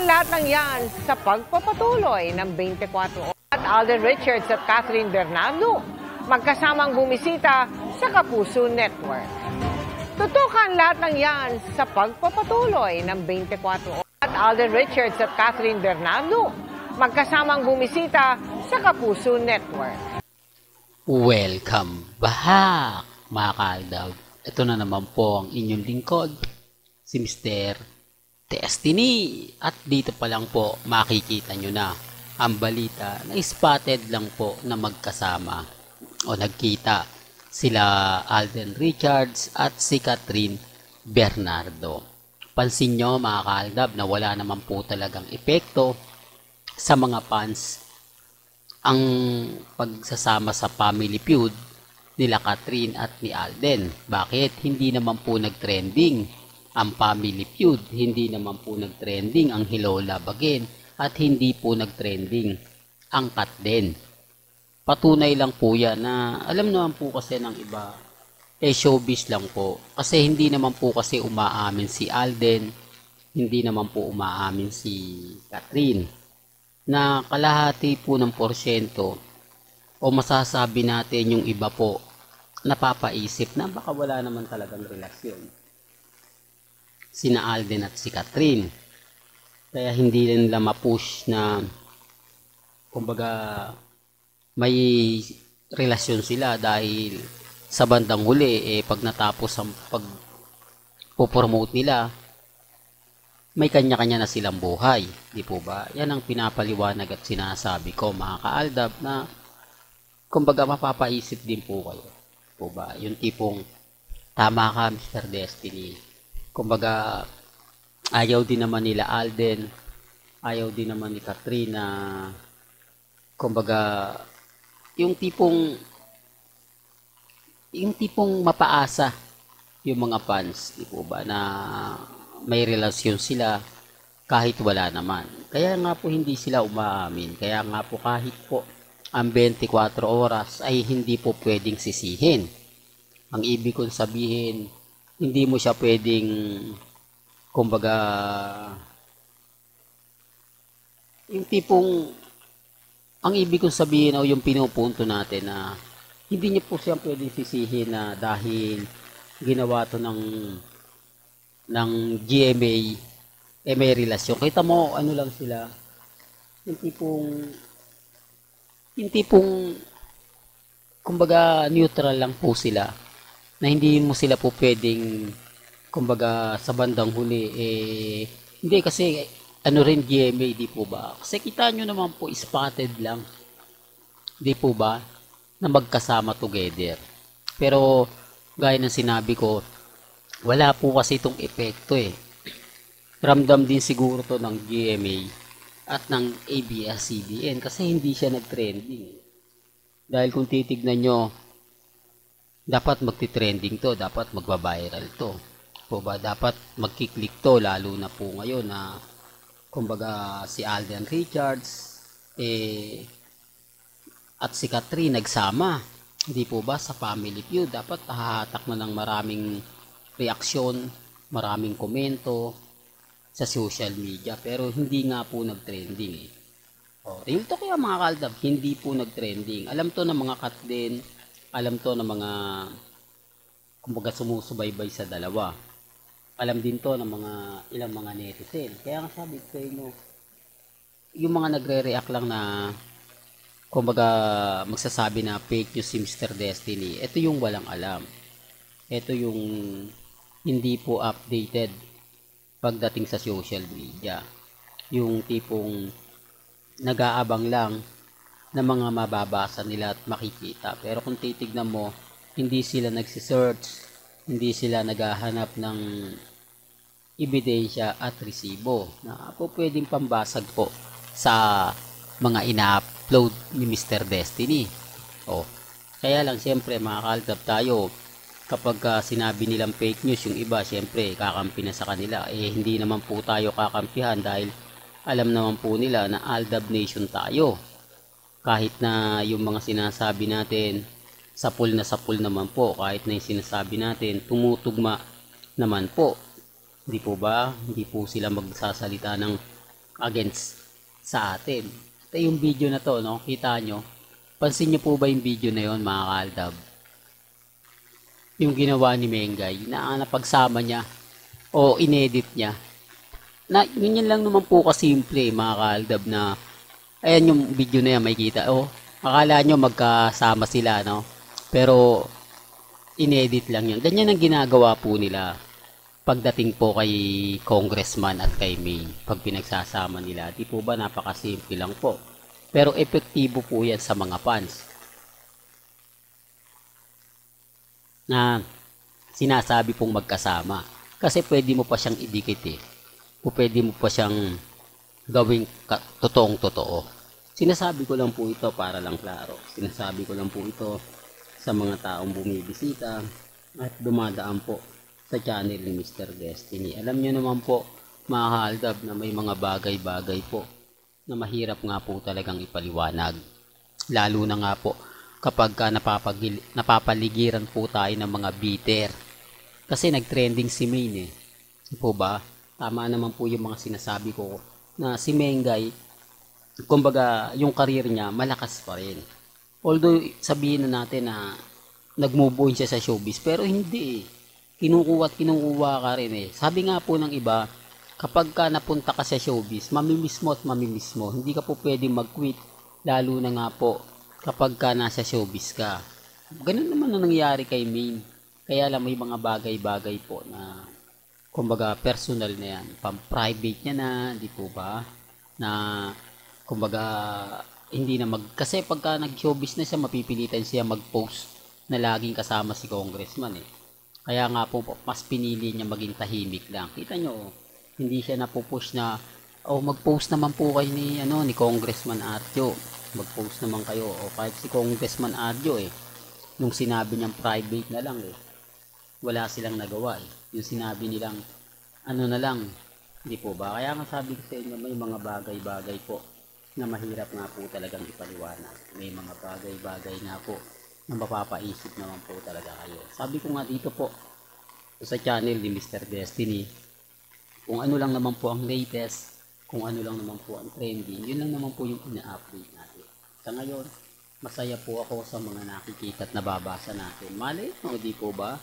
Tutukan lahat ng yan sa pagpapatuloy ng 24 oras. At Alden Richards at Catherine Bernardo magkasamang bumisita sa Kapuso Network. Tutukan lahat ng yan sa pagpapatuloy ng 24 oras. At Alden Richards at Catherine Bernardo magkasamang bumisita sa Kapuso Network. Welcome back, mga kaaldab. Ito na naman po ang inyong lingkod, si Mr. Destiny. At dito pa lang po makikita nyo na ang balita na spotted lang po na magkasama o nagkita sila Alden Richards at si Catherine Bernardo. Pansin nyo, mga kaaldab, na wala naman po talagang epekto sa mga fans ang pagsasama sa Family Feud nila Catherine at ni Alden. Bakit? Hindi naman po nag-trending ang Family Feud, hindi naman po nag-trending ang Hello Love Again, at hindi po nag-trending ang Kat din. Patunay lang po yan na alam naman po kasi ng iba, showbiz lang po. Kasi hindi naman po kasi umaamin si Alden, hindi naman po umaamin si Catherine na kalahati po ng porsyento, o masasabi natin yung iba po napapaisip na baka wala naman talagang relasyon sina Alden at si Catherine. Kaya hindi rin nila ma-push na kumbaga may relasyon sila, dahil sa bandang huli pag natapos ang pag-promote nila, may kanya-kanya na silang buhay, di po ba? Yan ang pinapaliwanag at sinasabi ko, mga kaaldab, na kumbaga mapapaisip din po kayo, po ba? Yung tipong tama ka, Mr. Destiny. Kumbaga ayaw din naman nila Alden, ayaw din naman ni Catherine na kumbaga yung tipong mapaasa yung mga fans, di po ba, na may relasyon sila kahit wala naman. Kaya nga po hindi sila umaamin. Kaya nga po kahit po ang 24 oras ay hindi po pwedeng sisihin. Ang ibig kong sabihin, hindi mo siya pwedeng kumbaga yung tipong ang ibig kong sabihin o yung pinupunto natin na hindi niyo po siya pwedeng sisihin na dahil ginawa to ng GMA may relasyon. Kita mo ano lang sila, yung tipong kumbaga neutral lang po sila, na hindi mo sila po pwedeng kumbaga sa bandang huli hindi kasi ano rin GMA, di po ba? Kasi kita nyo naman po spotted lang, di po ba, na magkasama together. Pero gaya ng sinabi ko, wala po kasi itong epekto Ramdam din siguro to ng GMA at ng ABS-CBN kasi hindi siya nag-trending. Dahil kung titignan nyo, dapat magti-trending to, dapat magba-viral to. Po ba? Dapat magkiklik to, lalo na po ngayon na kumbaga si Alden Richards at si Catherine nagsama. Hindi po ba sa Family Feud? Dapat hahatak na ng maraming reaksyon, maraming komento sa social media, pero hindi nga po nag-trending real to kaya, mga kaaldab, hindi po nag-trending. Alam to ng mga kat din, alam to ng mga kumbaga sumusubaybay sa dalawa, alam din to ng mga ilang mga netizen. Kaya nga sabi ko inyo, yung mga nagre-react lang na kumbaga magsasabi na fake news si Mr. Destiny, ito yung walang alam, ito yung hindi po updated pagdating sa social media, yung tipong nag-aabang lang na mga mababasa nila at makikita. Pero kung titignan mo, hindi sila nagsisearch, hindi sila naghahanap ng ebidensya at resibo na po pwedeng pambasag po sa mga ina-upload ni Mr. Destiny. Kaya lang siyempre, mga kaaldab, tayo kapag sinabi nilang fake news yung iba, siyempre kakampi na sa kanila. Hindi naman po tayo kakampihan dahil alam naman po nila na Aldab Nation tayo. Kahit na yung mga sinasabi natin sapul na sapul naman po, kahit na yung sinasabi natin tumutugma naman po, hindi po ba? Hindi po sila magsasalita ng against sa atin. Ito yung video na to, no? Kita nyo. Pansin nyo po ba yung video na yon, mga kaaldab? Yung ginawa ni Mengay na napagsama niya o inedit niya. Na yun lang naman po kasimple, mga kaaldab, na ayan yung video na yan, may kita. Oh, akala nyo magkasama sila, no? Pero inedit lang yan. Ganyan ang ginagawa po nila pagdating po kay congressman at kay May. Pag pinagsasama nila, di po ba napakasimple lang po. Pero epektibo po yan sa mga fans. Na sinasabi pong magkasama. Kasi pwede mo pa siyang idikit eh. O pwede mo pa siyang gawing totoong totoo. Sinasabi ko lang po ito para lang klaro. Sinasabi ko lang po ito sa mga taong bumibisita at dumadaan po sa channel ni Mr. Destiny. Alam niyo naman po, mga kaaldab, na may mga bagay-bagay po na mahirap nga po talagang ipaliwanag. Lalo na nga po kapag napapaligiran po tayo ng mga bitter. Kasi nag-trending si Maine eh. Po ba? Tama naman po yung mga sinasabi ko na si Mengay, kumbaga yung career niya malakas pa rin. Although sabihin na natin na nag-move on siya sa showbiz, pero hindi eh. Kinukuha at kinukuha ka rin eh. Sabi nga po ng iba, kapag ka napunta ka sa showbiz, mamimiss mo at mamimiss mo. Hindi ka po pwedeng mag-quit, lalo na nga po kapag ka nasa showbiz ka. Ganun naman ang nangyari kay Maine. Kaya lang may mga bagay-bagay po na kumbaga personal na yan. Pang-private niya na, di po ba? Na kumbaga hindi na kasi pagka nag-showbiz na siya, mapipilitan siya mag-post na laging kasama si congressman eh. Kaya nga po, mas pinili niya maging tahimik lang. Kita nyo, hindi siya napupush na, mag-post naman po kayo ni Congressman Arjo. Mag-post naman kayo. O kahit si Congressman Arjo eh, nung sinabi niyang private na lang eh, wala silang nagawa eh. Yung sinabi nilang, na lang, hindi po ba? Kaya nga sabi ko sa inyo, may mga bagay-bagay po na mahirap nga po talagang ipaliwanag. May mga bagay-bagay nga po na mapapaisip naman po talaga kayo. Sabi ko nga dito po sa channel ni Mr. Destiny, kung ano lang naman po ang latest, kung ano lang naman po ang trending, yun lang naman po yung ina-update natin. Sa ngayon, masaya po ako sa mga nakikita at nababasa natin. Malay mo, di po ba?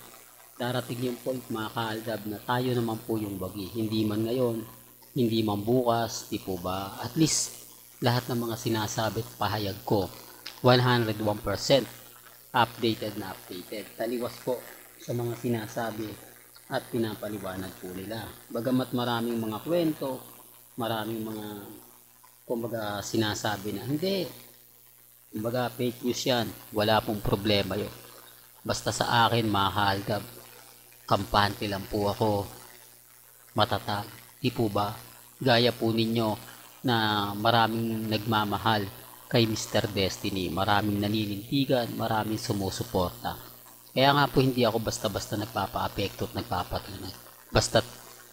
Darating yung point, mga kaaldab, na tayo naman po yung bagi. Hindi man ngayon, hindi man bukas, di po ba? At least, lahat ng mga sinasabi at pahayag ko, 101% updated na updated. Taliwas po sa mga sinasabi at pinapaliwanag po nila. Bagamat maraming mga kwento, maraming mga kumbaga sinasabi na hindi, kumbaga fake news yan, wala pong problema yun. Basta sa akin, mga kaaldab, kampante lang po ako, matatag, di po ba? Gaya po ninyo na maraming nagmamahal kay Mr. Destiny, maraming naninindigan, maraming sumusuporta. Kaya nga po hindi ako basta-basta nagpapa-apekto at nagpapatunay. Basta't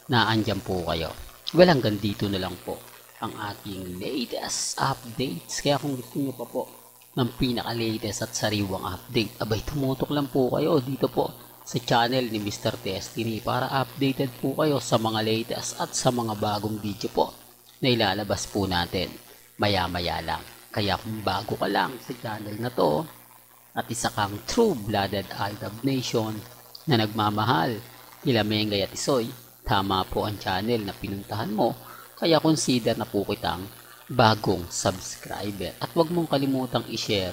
naandyan po kayo. Well, hanggang dito na lang po ang ating latest updates. Kaya kung gusto nyo pa po ng pinaka-latest at sariwang update, abay tumutok lang po kayo dito po sa channel ni Mr. Destiny para updated po kayo sa mga latest at sa mga bagong video po na ilalabas po natin maya-maya lang. Kaya kung bago ka lang sa channel na to at isa kang true-blooded Aldab Nation na nagmamahal kila Mengay at Isoy, tama po ang channel na pinuntahan mo. Kaya consider na po kitang bagong subscriber. At huwag mong kalimutang i-share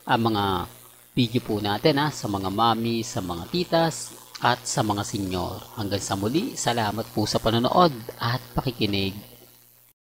ang mga video po natin sa mga mami, sa mga titas at sa mga senyor. Hanggang sa muli, salamat po sa panonood at pakikinig.